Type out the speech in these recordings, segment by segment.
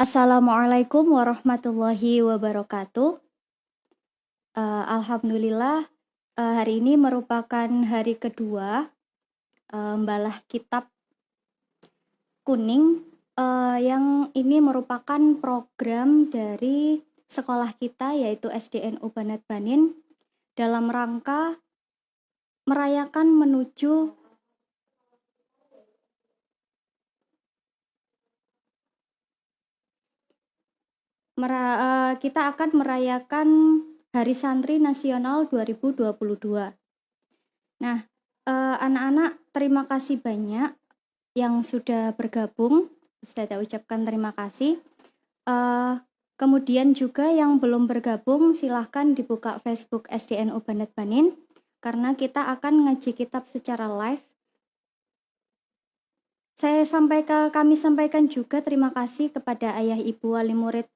Assalamualaikum warahmatullahi wabarakatuh. Alhamdulillah, hari ini merupakan hari kedua membalah kitab kuning, yang ini merupakan program dari sekolah kita yaitu SDNU Banat Banin dalam rangka merayakan menuju kita akan merayakan Hari Santri Nasional 2022. Nah, anak-anak terima kasih banyak yang sudah bergabung. Ustazah ucapkan terima kasih. Kemudian juga yang belum bergabung silahkan dibuka Facebook SDNU Banat Banin karena kita akan ngaji kitab secara live. Kami sampaikan juga terima kasih kepada ayah ibu wali murid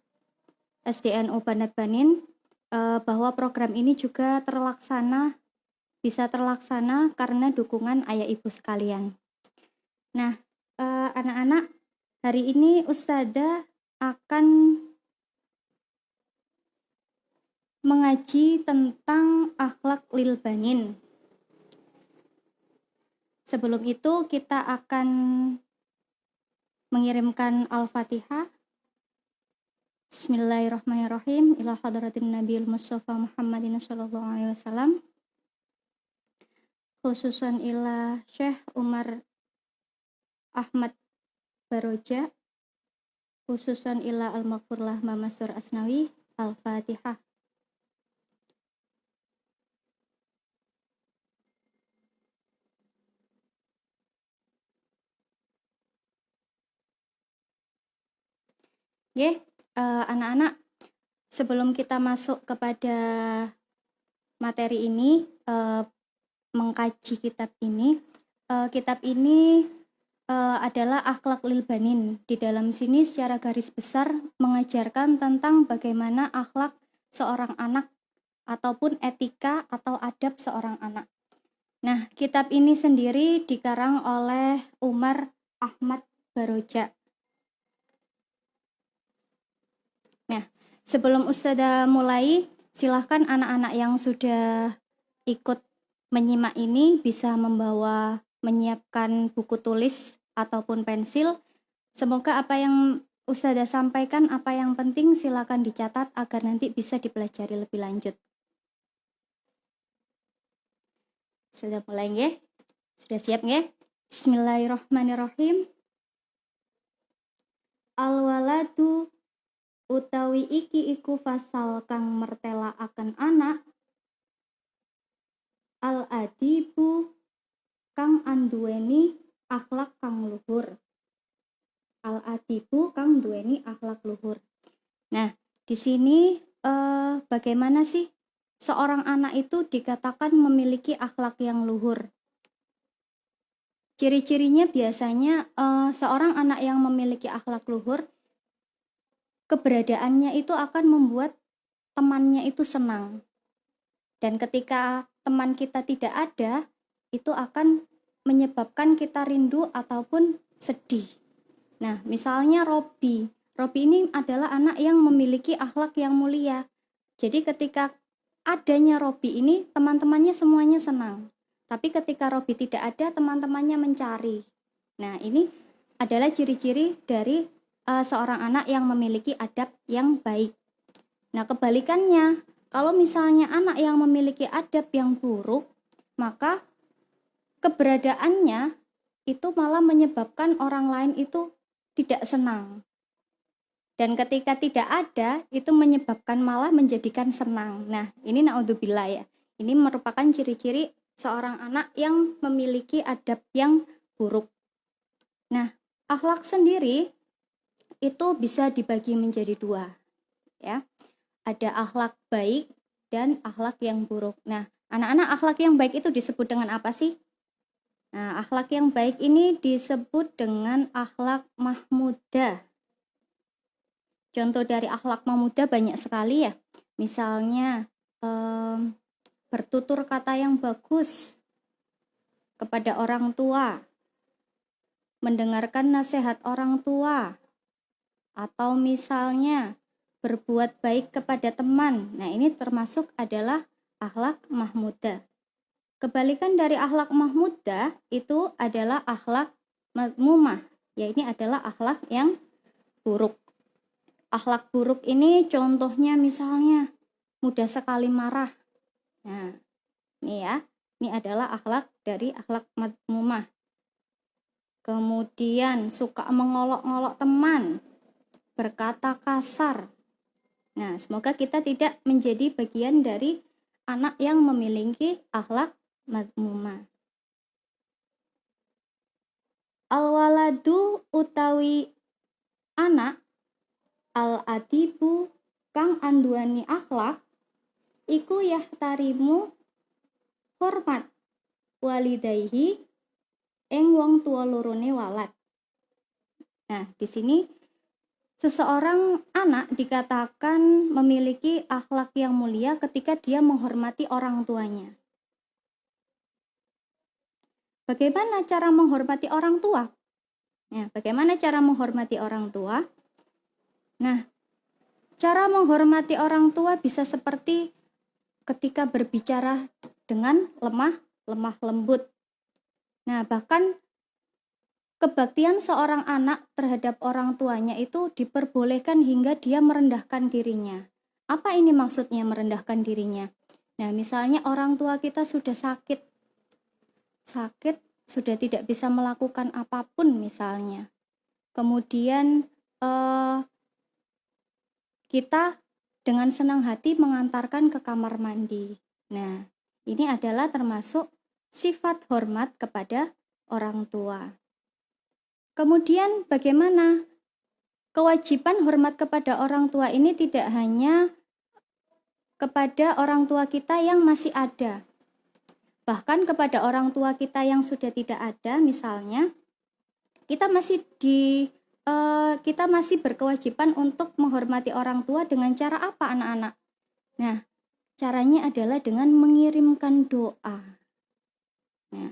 SDNU Banat Banin bahwa program ini juga bisa terlaksana karena dukungan ayah ibu sekalian. Nah, anak-anak, hari ini Ustazah akan mengaji tentang akhlak lil banin. Sebelum itu kita akan mengirimkan Al-Fatihah. Bismillahirrahmanirrahim. Ila hadratin Nabiul Mustafa Muhammadin sallallahu alaihi wasallam. Khususan ila Syekh Umar Ahmad Baroja. Khususan ila Al-Maghfurlah Mamasur Asnawi. Al-Fatihah. Anak-anak, sebelum kita masuk kepada materi ini, mengkaji kitab ini adalah akhlak lil banin. Di dalam sini secara garis besar mengajarkan tentang bagaimana akhlak seorang anak ataupun etika atau adab seorang anak. Nah, kitab ini sendiri dikarang oleh Umar Ahmad Baroja. Nah, sebelum Ustazah mulai, silahkan anak-anak yang sudah ikut menyimak ini bisa menyiapkan buku tulis ataupun pensil. Semoga apa yang Ustazah sampaikan, apa yang penting silakan dicatat agar nanti bisa dipelajari lebih lanjut. Sudah mulai nggih? Sudah siap nggih? Bismillahirrahmanirrahim. Al-waladu utawi iki iku fasal kang mertela akan anak. Al-adibu kang anduweni akhlak kang luhur. Al-adibu kang duweni akhlak luhur. Nah, di sini bagaimana sih seorang anak itu dikatakan memiliki akhlak yang luhur? Ciri-cirinya biasanya seorang anak yang memiliki akhlak luhur, keberadaannya itu akan membuat temannya itu senang. Dan ketika teman kita tidak ada, itu akan menyebabkan kita rindu ataupun sedih. Nah, misalnya Robi ini adalah anak yang memiliki akhlak yang mulia. Jadi ketika adanya Robi ini, teman-temannya semuanya senang. Tapi ketika Robi tidak ada, teman-temannya mencari. Nah, ini adalah ciri-ciri dari seorang anak yang memiliki adab yang baik. Nah, kebalikannya, kalau misalnya anak yang memiliki adab yang buruk, maka keberadaannya itu malah menyebabkan orang lain itu tidak senang. Dan ketika tidak ada, itu menyebabkan malah menjadikan senang. Nah, ini naudzubillah ya. Ini merupakan ciri-ciri seorang anak yang memiliki adab yang buruk. Nah, akhlak sendiri itu bisa dibagi menjadi dua. Ya. Ada akhlak baik dan akhlak yang buruk. Nah, anak-anak, akhlak yang baik itu disebut dengan apa sih? Nah, akhlak yang baik ini disebut dengan akhlak mahmudah. Contoh dari akhlak mahmudah banyak sekali ya. Misalnya bertutur kata yang bagus kepada orang tua, mendengarkan nasihat orang tua, atau misalnya berbuat baik kepada teman. Nah, ini termasuk adalah akhlak mahmudah. Kebalikan dari akhlak mahmudah itu adalah akhlak madmumah, ya ini adalah akhlak yang buruk. Akhlak buruk ini contohnya misalnya mudah sekali marah. Nah, ini ya, ini adalah akhlak dari akhlak madmumah. Kemudian suka mengolok-olok teman, berkata kasar. Nah, semoga kita tidak menjadi bagian dari anak yang memiliki akhlak madmumah. Al-waladu utawi anak, al-adibu kang anduani akhlak, iku yahtarimu hormat walidaihi ing wong tua lorone walad. Nah, di sini seseorang anak dikatakan memiliki akhlak yang mulia ketika dia menghormati orang tuanya. Bagaimana cara menghormati orang tua? Nah, bagaimana cara menghormati orang tua? Nah, cara menghormati orang tua bisa seperti ketika berbicara dengan lemah lembut. Nah, bahkan kebaktian seorang anak terhadap orang tuanya itu diperbolehkan hingga dia merendahkan dirinya. Apa ini maksudnya merendahkan dirinya? Nah, misalnya orang tua kita sudah sakit, sudah tidak bisa melakukan apapun misalnya. Kemudian kita dengan senang hati mengantarkan ke kamar mandi. Nah, ini adalah termasuk sifat hormat kepada orang tua. Kemudian bagaimana? Kewajiban hormat kepada orang tua ini tidak hanya kepada orang tua kita yang masih ada. Bahkan kepada orang tua kita yang sudah tidak ada, misalnya kita masih berkewajiban untuk menghormati orang tua dengan cara apa, anak-anak? Nah, caranya adalah dengan mengirimkan doa. Nah,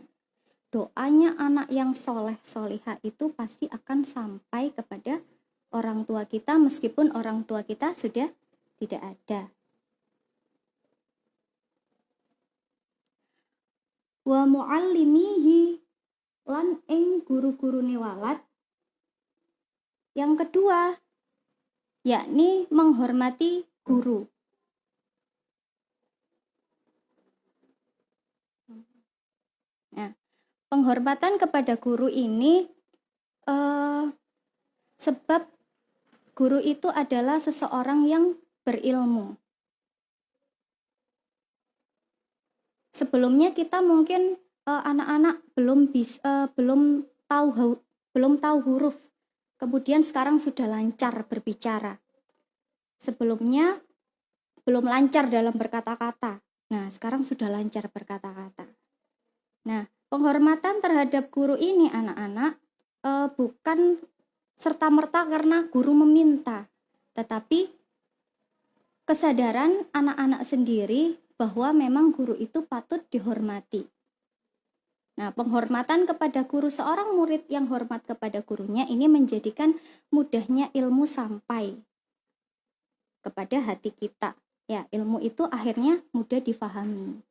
doanya anak yang soleh solihah itu pasti akan sampai kepada orang tua kita meskipun orang tua kita sudah tidak ada. Wa muallimihi lan ing guru-gurune walad. Yang kedua, yakni menghormati guru. Nah, penghormatan kepada guru ini sebab guru itu adalah seseorang yang berilmu. Sebelumnya kita mungkin anak-anak belum tahu huruf. Kemudian sekarang sudah lancar berbicara. Sebelumnya belum lancar dalam berkata-kata. Nah, sekarang sudah lancar berkata-kata. Nah, penghormatan terhadap guru ini anak-anak bukan serta-merta karena guru meminta, tetapi kesadaran anak-anak sendiri bahwa memang guru itu patut dihormati. Nah, penghormatan kepada guru, seorang murid yang hormat kepada gurunya ini menjadikan mudahnya ilmu sampai kepada hati kita. Ya, ilmu itu akhirnya mudah difahami.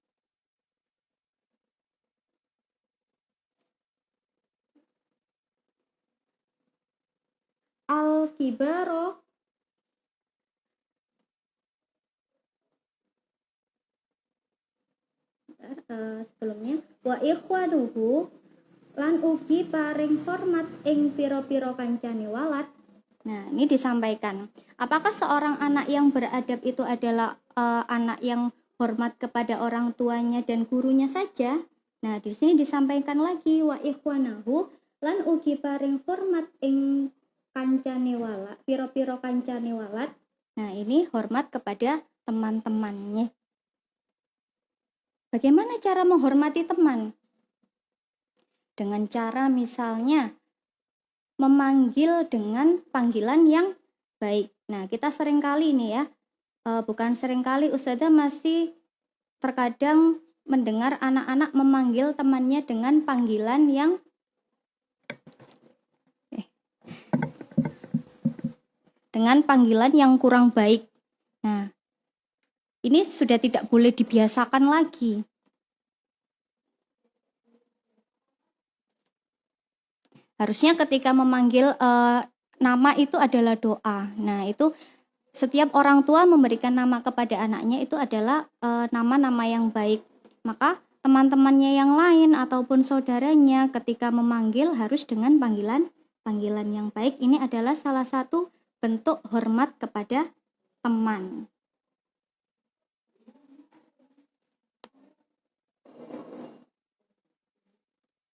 Al-kibaro sebelumnya wa ikhwanuhu lan ugi paring hormat ing pira-pira kancane walad. Nah, ini disampaikan. Apakah seorang anak yang beradab itu adalah anak yang hormat kepada orang tuanya dan gurunya saja? Nah, di sini disampaikan lagi wa ikhwanahu lan ugi paring hormat ing kancane walad, pira-pira kancane walad. Nah, ini hormat kepada teman-temannya. Bagaimana cara menghormati teman? Dengan cara misalnya memanggil dengan panggilan yang baik. Nah, kita seringkali nih ya, bukan seringkali, Ustazah masih terkadang mendengar anak-anak memanggil temannya dengan panggilan yang dengan panggilan yang kurang baik. Nah, ini sudah tidak boleh dibiasakan lagi. Harusnya ketika memanggil nama itu adalah doa. Nah, itu setiap orang tua memberikan nama kepada anaknya itu adalah nama-nama yang baik. Maka teman-temannya yang lain ataupun saudaranya ketika memanggil harus dengan panggilan yang baik. Ini adalah salah satu bentuk hormat kepada teman.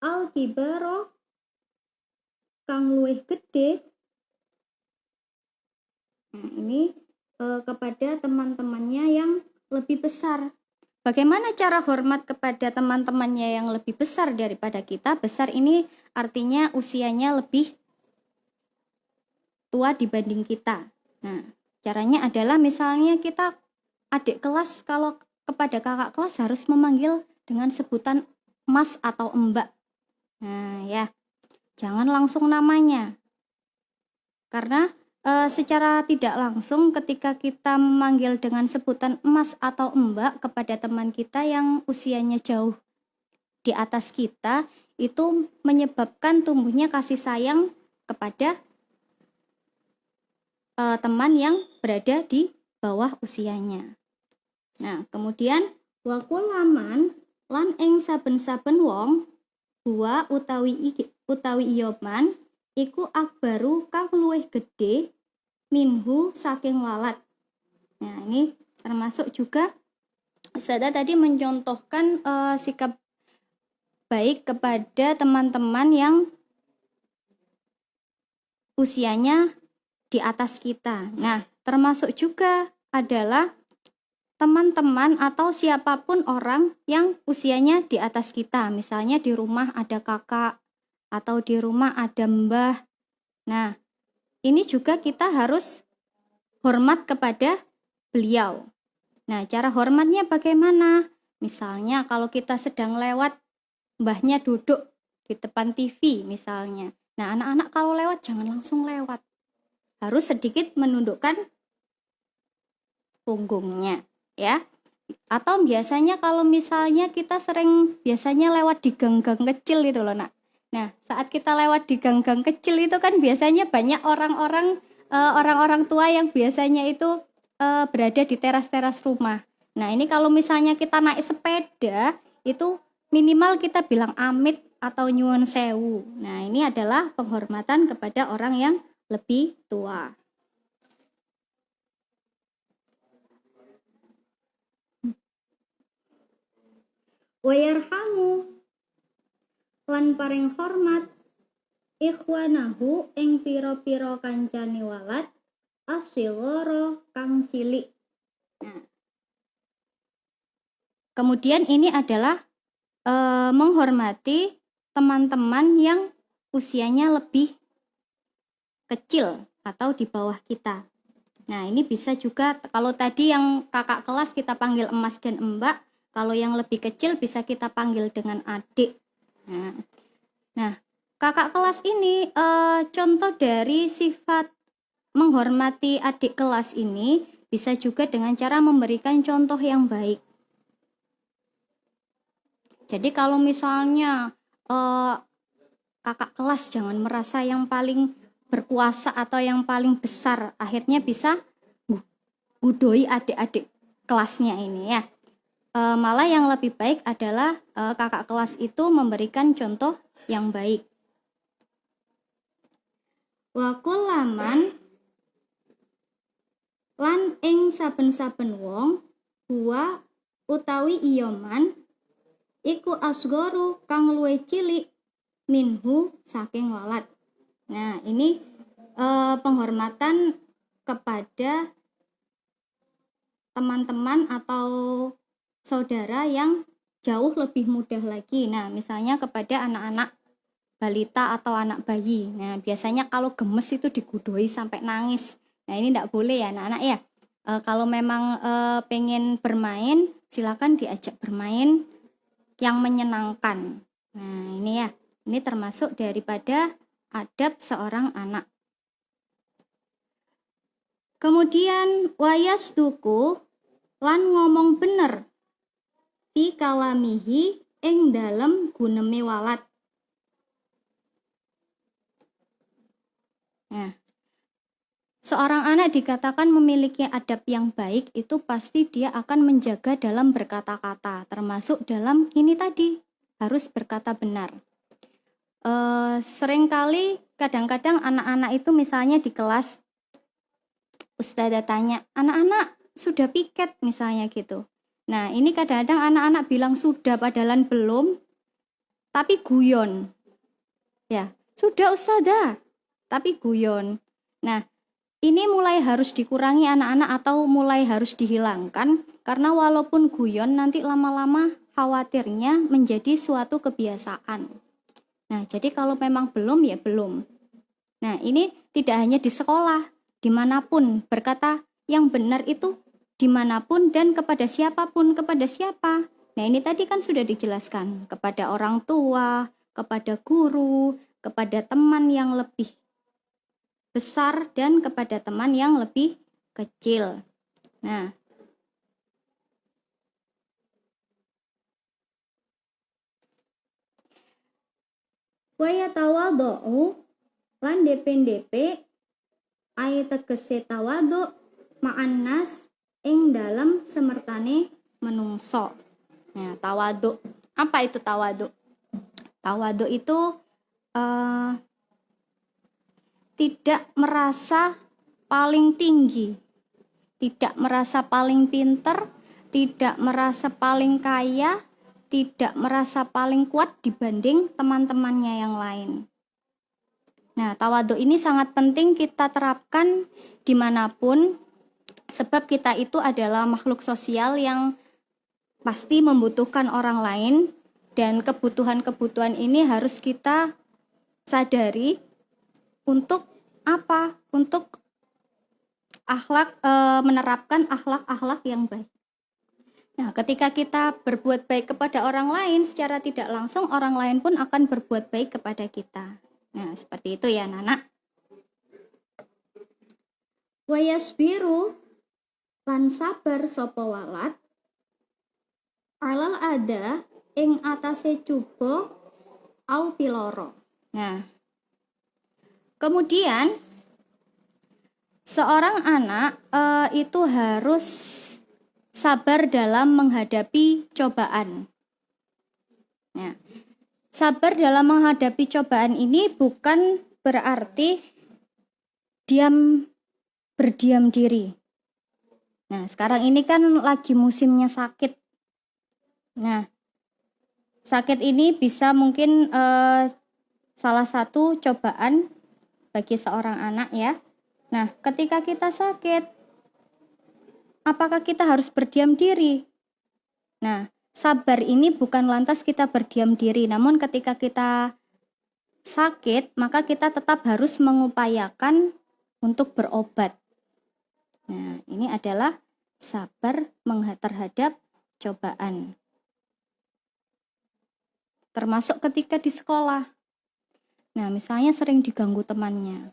Al-kibaro kang luwih gede. Nah, ini kepada teman-temannya yang lebih besar. Bagaimana cara hormat kepada teman-temannya yang lebih besar daripada kita? Besar ini artinya usianya lebih tua dibanding kita. Nah, caranya adalah misalnya kita adik kelas, kalau kepada kakak kelas harus memanggil dengan sebutan mas atau mbak. Nah, ya, jangan langsung namanya. Karena secara tidak langsung ketika kita memanggil dengan sebutan mas atau mbak kepada teman kita yang usianya jauh di atas kita, itu menyebabkan tumbuhnya kasih sayang kepada teman yang berada di bawah usianya. Nah, kemudian wakulaman lan ing saben-saben wong huwa utawi iyoman iku akbaru kang luwih gede minhu saking lalat. Nah, ini termasuk juga Ustazah tadi mencontohkan sikap baik kepada teman-teman yang usianya di atas kita. Nah, termasuk juga adalah teman-teman atau siapapun orang yang usianya di atas kita. Misalnya di rumah ada kakak atau di rumah ada mbah. Nah, ini juga kita harus hormat kepada beliau. Nah, cara hormatnya bagaimana? Misalnya kalau kita sedang lewat, mbahnya duduk di depan TV misalnya. Nah, anak-anak kalau lewat jangan langsung lewat. Harus sedikit menundukkan punggungnya, ya. Atau biasanya kalau misalnya kita biasanya lewat di gang-gang kecil itu loh, Nak. Nah, saat kita lewat di gang-gang kecil itu kan biasanya banyak orang-orang tua yang biasanya itu berada di teras-teras rumah. Nah, ini kalau misalnya kita naik sepeda, itu minimal kita bilang amit atau nyuwun sewu. Nah, ini adalah penghormatan kepada orang yang lebih tua. Wayarhamu lan paring hormat ikhwanahu ing pira-pira kancane walad asyghara kang cilik. Nah, kemudian ini adalah menghormati teman-teman yang usianya lebih kecil atau di bawah kita. Nah, ini bisa juga kalau tadi yang kakak kelas kita panggil emas dan mbak, kalau yang lebih kecil bisa kita panggil dengan adik. Nah, kakak kelas ini contoh dari sifat menghormati adik kelas ini bisa juga dengan cara memberikan contoh yang baik. Jadi kalau misalnya kakak kelas jangan merasa yang paling berkuasa atau yang paling besar, akhirnya bisa gudoi adik-adik kelasnya ini ya. Malah yang lebih baik adalah kakak kelas itu memberikan contoh yang baik. Wa kullaman lan ing saben-saben wong huwa utawi iyoman iku asgoro kang luwih cilik minhu saking walad. Nah, ini penghormatan kepada teman-teman atau saudara yang jauh lebih mudah lagi. Nah, misalnya kepada anak-anak balita atau anak bayi. Nah, biasanya kalau gemes itu digudoi sampai nangis. Nah, ini tidak boleh ya anak-anak ya. Kalau memang pengen bermain, silakan diajak bermain yang menyenangkan. Nah, ini ya. Ini termasuk daripada adab seorang anak. Kemudian wayasduku lan ngomong bener fi kalamihi ing dalem guneme walad. Nah, seorang anak dikatakan memiliki adab yang baik itu pasti dia akan menjaga dalam berkata-kata, termasuk dalam ini tadi, harus berkata benar. Seringkali kadang-kadang anak-anak itu misalnya di kelas, Ustazah tanya, anak-anak sudah piket misalnya gitu. Nah ini kadang-kadang anak-anak bilang sudah padahal belum, tapi guyon. Ya, sudah Ustazah, tapi guyon. Nah ini mulai harus dikurangi anak-anak atau mulai harus dihilangkan, karena walaupun guyon nanti lama-lama khawatirnya menjadi suatu kebiasaan. Nah, jadi kalau memang belum ya belum. Nah, ini tidak hanya di sekolah, dimanapun berkata yang benar itu dimanapun dan kepada siapapun, kepada siapa. Nah, ini tadi kan sudah dijelaskan, kepada orang tua, kepada guru, kepada teman yang lebih besar dan kepada teman yang lebih kecil. Nah, waya tawadhu lan DP ayat tegese tawadhu ma'an nas ing dalam semertane menungso. Nah, tawadhu. Apa itu tawadhu? Tawadhu itu tidak merasa paling tinggi, tidak merasa paling pinter, tidak merasa paling kaya, tidak merasa paling kuat dibanding teman-temannya yang lain. Nah, tawadhu ini sangat penting kita terapkan dimanapun, sebab kita itu adalah makhluk sosial yang pasti membutuhkan orang lain, dan kebutuhan-kebutuhan ini harus kita sadari untuk apa? Untuk menerapkan akhlak-akhlak yang baik. Nah, ketika kita berbuat baik kepada orang lain, secara tidak langsung orang lain pun akan berbuat baik kepada kita. Nah, seperti itu ya, Nana. Wayasbiru lan sabar sapa walad alal ada ing atase cuba au piloro. Nah, kemudian seorang anak itu harus sabar dalam menghadapi cobaan. Nah, sabar dalam menghadapi cobaan ini bukan berarti berdiam diri. Nah, sekarang ini kan lagi musimnya sakit. Nah, sakit ini bisa mungkin salah satu cobaan bagi seorang anak ya. Nah, ketika kita sakit, apakah kita harus berdiam diri? Nah, sabar ini bukan lantas kita berdiam diri, namun ketika kita sakit, maka kita tetap harus mengupayakan untuk berobat. Nah, ini adalah sabar terhadap cobaan. Termasuk ketika di sekolah. Nah, misalnya sering diganggu temannya.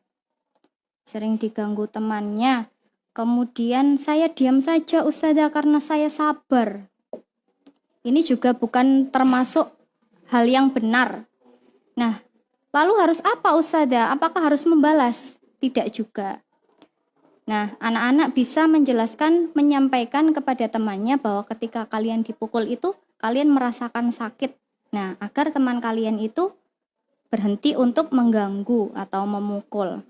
Kemudian saya diam saja Ustazah karena saya sabar. Ini juga bukan termasuk hal yang benar. Nah, lalu harus apa Ustazah? Apakah harus membalas? Tidak juga. Nah, anak-anak bisa menyampaikan kepada temannya bahwa ketika kalian dipukul itu, kalian merasakan sakit. Nah, agar teman kalian itu berhenti untuk mengganggu atau memukul.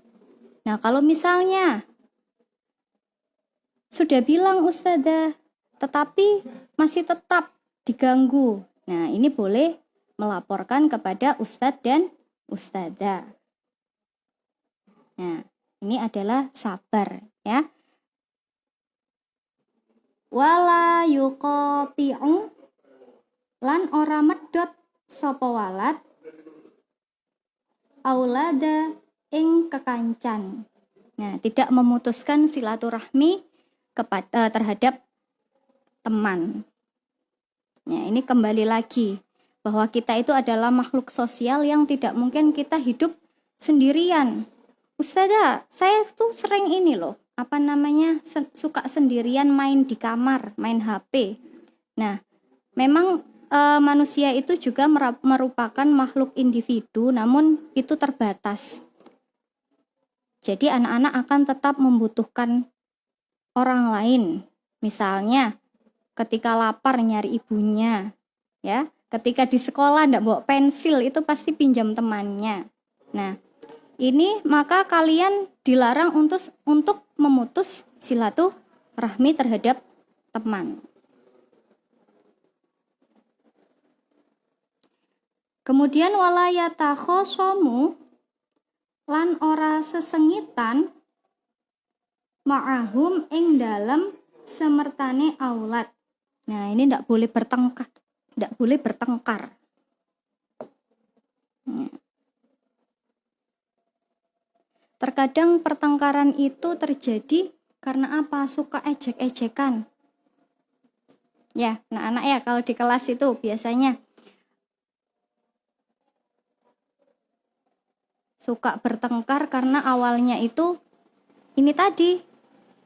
Nah, kalau misalnya sudah bilang Ustazah, tetapi masih tetap diganggu. Nah, ini boleh melaporkan kepada Ustadz dan Ustazah. Nah, ini adalah sabar ya. Wala yuqati'u lan ora medhot sapa walad aulada ing kekancan. Nah, tidak memutuskan silaturahmi terhadap teman. Nah, ini kembali lagi bahwa kita itu adalah makhluk sosial yang tidak mungkin kita hidup sendirian. Ustazah, saya tuh sering ini loh, suka sendirian main di kamar, main HP. Nah, memang manusia itu juga merupakan makhluk individu, namun itu terbatas. Jadi anak-anak akan tetap membutuhkan orang lain. Misalnya, ketika lapar nyari ibunya, ya. Ketika di sekolah ndak bawa pensil, itu pasti pinjam temannya. Nah, ini maka kalian dilarang untuk memutus silaturahmi terhadap teman. Kemudian wala yatakhosomu lan ora sesengitan ma'ahum ing dalem semertane aulad. Nah, ini ndak boleh bertengkar. Terkadang pertengkaran itu terjadi karena apa? Suka ejek-ejekan. Ya, anak-anak ya kalau di kelas itu biasanya suka bertengkar karena awalnya itu ini tadi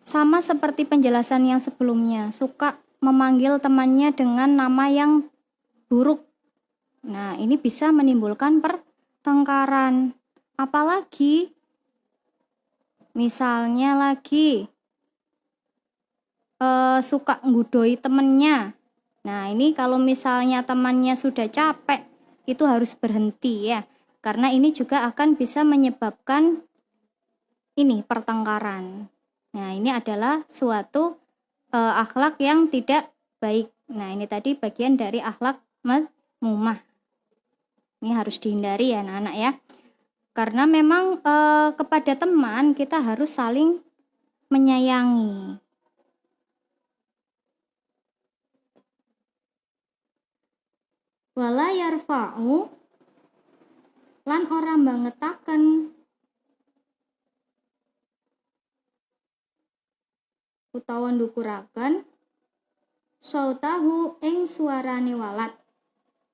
sama seperti penjelasan yang sebelumnya, suka memanggil temannya dengan nama yang buruk. Nah, ini bisa menimbulkan pertengkaran. Apalagi misalnya lagi suka ngudoi temennya. Nah, ini kalau misalnya temannya sudah capek, itu harus berhenti ya. Karena ini juga akan bisa menyebabkan ini pertengkaran. Nah, ini adalah suatu akhlak yang tidak baik. Nah, ini tadi bagian dari akhlak madmumah. Ini harus dihindari ya anak-anak ya. Karena memang kepada teman kita harus saling menyayangi. Wala yarfa'u lan ora bangetaken utawa ndukuraken sautahu ing suarane walad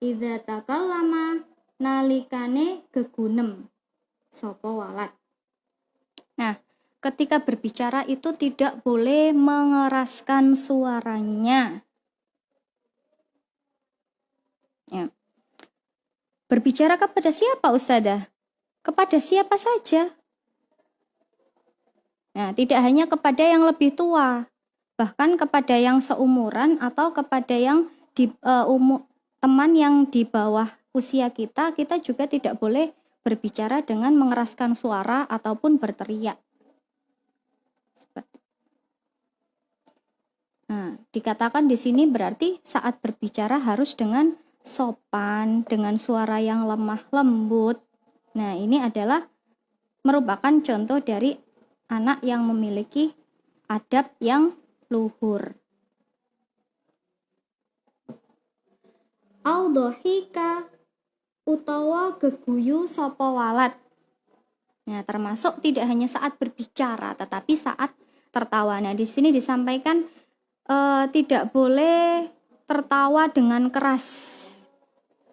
idza takallama nalikane gegunem sapa walad. Nah, ketika berbicara itu tidak boleh mengeraskan suaranya. Ya. Berbicara kepada siapa, Ustazah? Kepada siapa saja. Nah, tidak hanya kepada yang lebih tua, bahkan kepada yang seumuran atau kepada yang teman yang di bawah usia kita juga tidak boleh berbicara dengan mengeraskan suara ataupun berteriak. Nah, dikatakan di sini berarti saat berbicara harus dengan sopan, dengan suara yang lemah lembut. Nah, ini adalah merupakan contoh dari anak yang memiliki adab yang luhur. Audhika utawa geguyu sapa walad. Nah, termasuk tidak hanya saat berbicara, tetapi saat tertawa. Nah, di sini disampaikan tidak boleh tertawa dengan keras,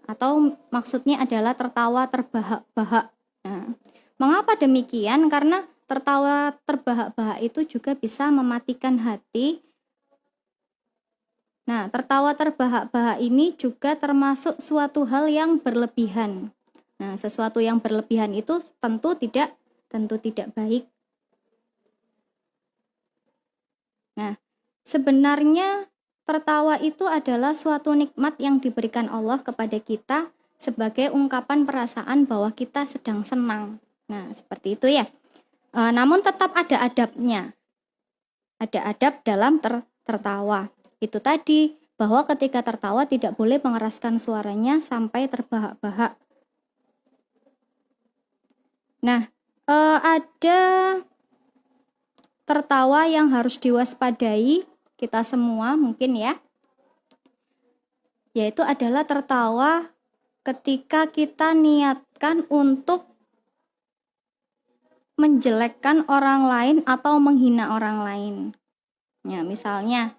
atau maksudnya adalah tertawa terbahak-bahak. Nah, mengapa demikian? Karena tertawa terbahak-bahak itu juga bisa mematikan hati. Nah, tertawa terbahak-bahak ini juga termasuk suatu hal yang berlebihan. Nah, sesuatu yang berlebihan itu tentu tidak baik. Nah, sebenarnya tertawa itu adalah suatu nikmat yang diberikan Allah kepada kita sebagai ungkapan perasaan bahwa kita sedang senang. Nah, seperti itu ya. Namun tetap ada adabnya. Ada adab dalam tertawa. Itu tadi, bahwa ketika tertawa tidak boleh mengeraskan suaranya sampai terbahak-bahak. Nah, ada tertawa yang harus diwaspadai kita semua mungkin ya, yaitu adalah tertawa ketika kita niatkan untuk menjelekkan orang lain atau menghina orang lain. Ya, misalnya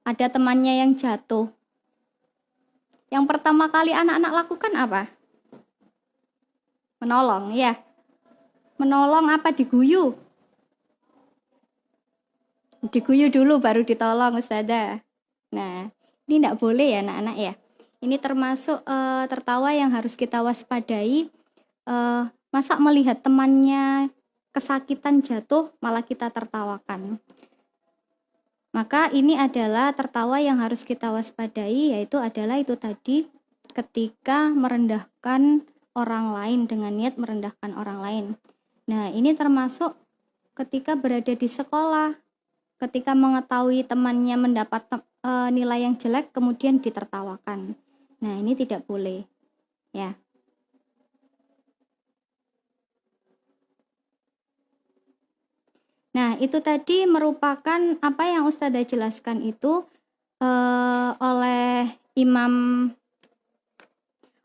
ada temannya yang jatuh. Yang pertama kali anak-anak lakukan apa? Menolong, ya. Menolong apa? Diguyu. Diguyu dulu baru ditolong Ustazah. Nah, ini tidak boleh ya anak-anak ya. Ini termasuk tertawa yang harus kita waspadai. Masa melihat temannya kesakitan jatuh malah kita tertawakan. Maka ini adalah tertawa yang harus kita waspadai, yaitu adalah itu tadi ketika merendahkan orang lain dengan niat merendahkan orang lain. Nah, ini termasuk ketika berada di sekolah, ketika mengetahui temannya mendapat nilai yang jelek kemudian ditertawakan. Nah, ini tidak boleh. Ya. Nah, itu tadi merupakan apa yang Ustazah jelaskan itu oleh Imam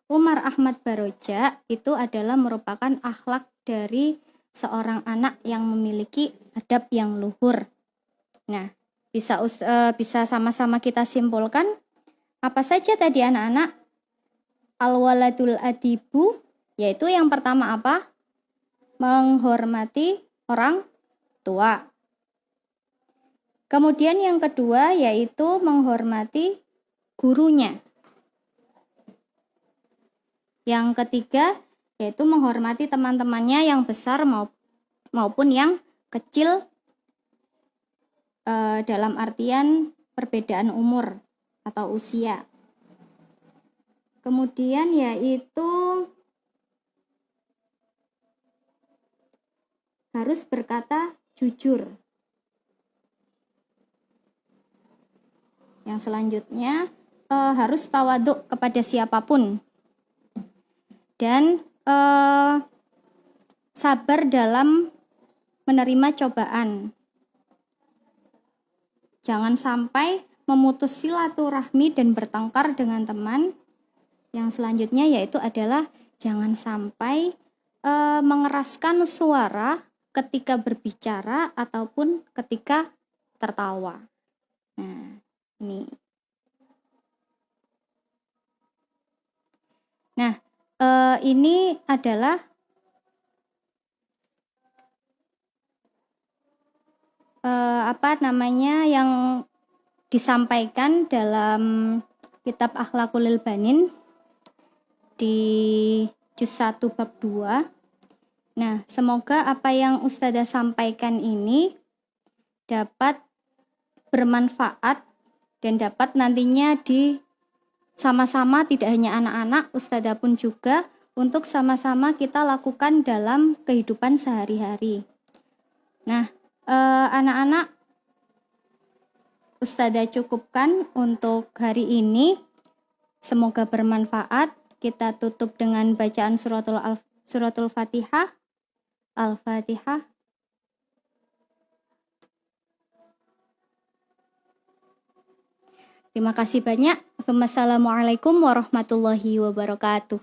Umar Ahmad Baroja, itu adalah merupakan akhlak dari seorang anak yang memiliki adab yang luhur. Nah, bisa sama-sama kita simpulkan apa saja tadi anak-anak? Al-waladul adibu, yaitu yang pertama apa? Menghormati orang tua. Kemudian yang kedua yaitu menghormati gurunya. Yang ketiga yaitu menghormati teman-temannya yang besar maupun yang kecil dalam artian perbedaan umur atau usia. Kemudian yaitu harus berkata jujur. Yang selanjutnya harus tawaduk kepada siapapun. Dan sabar dalam menerima cobaan. Jangan sampai memutus silaturahmi dan bertengkar dengan teman. Yang selanjutnya yaitu adalah jangan sampai mengeraskan suara ketika berbicara ataupun ketika tertawa. Nah, ini. Nah, ini adalah yang disampaikan dalam kitab Akhlaqul Banin di juz 1 bab 2. Nah, semoga apa yang Ustazah sampaikan ini dapat bermanfaat dan dapat nantinya sama-sama, tidak hanya anak-anak, Ustazah pun juga, untuk sama-sama kita lakukan dalam kehidupan sehari-hari. Nah, anak-anak, Ustazah cukupkan untuk hari ini. Semoga bermanfaat. Kita tutup dengan bacaan suratul Fatihah. Al-Fatihah. Terima kasih banyak. Wassalamualaikum warahmatullahi wabarakatuh.